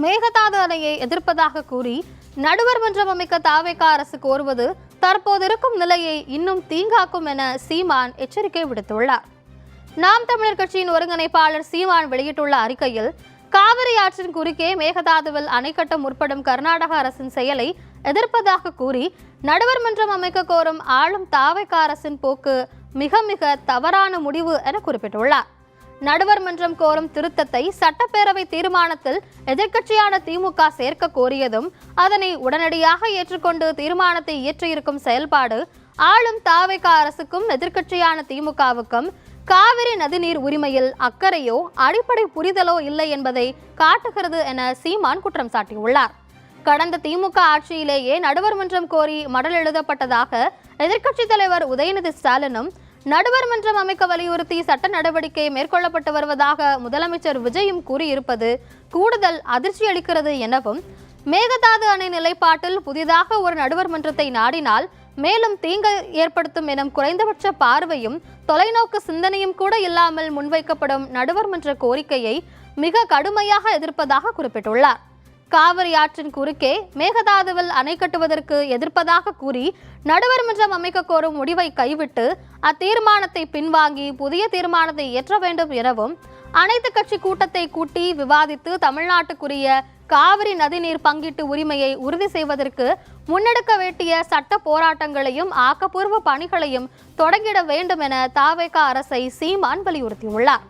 மேகதாது அணையை எதிர்ப்பதாக கூறி நடுவர் மன்றம் அமைக்க தாவேக அரசு கோருவது தற்போது இருக்கும் நிலையை இன்னும் தீங்காக்கும் என சீமான் எச்சரிக்கை விடுத்துள்ளார். நாம் தமிழர் கட்சியின் ஒருங்கிணைப்பாளர் சீமான் வெளியிட்டுள்ள அறிக்கையில், காவிரி ஆற்றின் குறுக்கே மேகதாதுவில் அணை கட்ட முற்படும் கர்நாடக அரசின் செயலை எதிர்ப்பதாக கூறி நடுவர் மன்றம் அமைக்க கோரும் ஆளும் தாவேக அரசின் போக்கு மிக மிக தவறான முடிவு என குறிப்பிட்டுள்ளார். நடுவர் மன்றம் கோரும் திருத்தத்தை சட்டப்பேரவை தீர்மானத்தில் எதிர்க்கட்சியான திமுக சேர்க்க கோரியதும் அதனை உடனடியாக ஏற்றுக்கொண்டு தீர்மானத்தை இயற்றியிருக்கும் செயல்பாடு ஆளும் தாவேக அரசுக்கும் எதிர்க்கட்சியான திமுகவுக்கும் காவிரி நதிநீர் உரிமையில் அக்கறையோ அடிப்படை புரிதலோ இல்லை என்பதை காட்டுகிறது என சீமான் குற்றம் சாட்டியுள்ளார். கடந்த திமுக ஆட்சியிலேயே நடுவர் மன்றம் கோரி மடல் எழுதப்பட்டதாக எதிர்க்கட்சித் தலைவர் உதயநிதி ஸ்டாலினும், நடுவர் மன்றம் அமைக்க வலியுறுத்தி சட்ட நடவடிக்கை மேற்கொள்ளப்பட்டு வருவதாக முதலமைச்சர் விஜயும் கூறியிருப்பது கூடுதல் அதிர்ச்சி அளிக்கிறது எனவும், மேகதாது அணை நிலைப்பாட்டில் புதிதாக ஒரு நடுவர் மன்றத்தை நாடினால் மேலும் தீங்கு ஏற்படுத்தும் எனும் குறைந்தபட்ச பார்வையும் தொலைநோக்கு சிந்தனையும் கூட இல்லாமல் முன்வைக்கப்படும் நடுவர் மன்ற கோரிக்கையை மிக கடுமையாக எதிர்ப்பதாக குறிப்பிட்டுள்ளார். காவிரி ஆற்றின் குறுக்கே மேகதாதுவில் அணை கட்டுவதற்கு எதிர்ப்பதாக கூறி நடுவர் மன்றம் அமைக்க கோரும் முடிவை கைவிட்டு அத்தீர்மானத்தை பின்வாங்கி புதிய தீர்மானத்தை இயற்ற வேண்டும் எனவும், அனைத்து கட்சி கூட்டத்தை கூட்டி விவாதித்து தமிழ்நாட்டுக்குரிய காவிரி நதிநீர் பங்கீட்டு உரிமையை உறுதி செய்வதற்கு முன்னெடுக்க வேண்டிய சட்ட போராட்டங்களையும் ஆக்கப்பூர்வ பணிகளையும் தொடங்கிட வேண்டும் என தாவேக அரசை சீமான் வலியுறுத்தியுள்ளார்.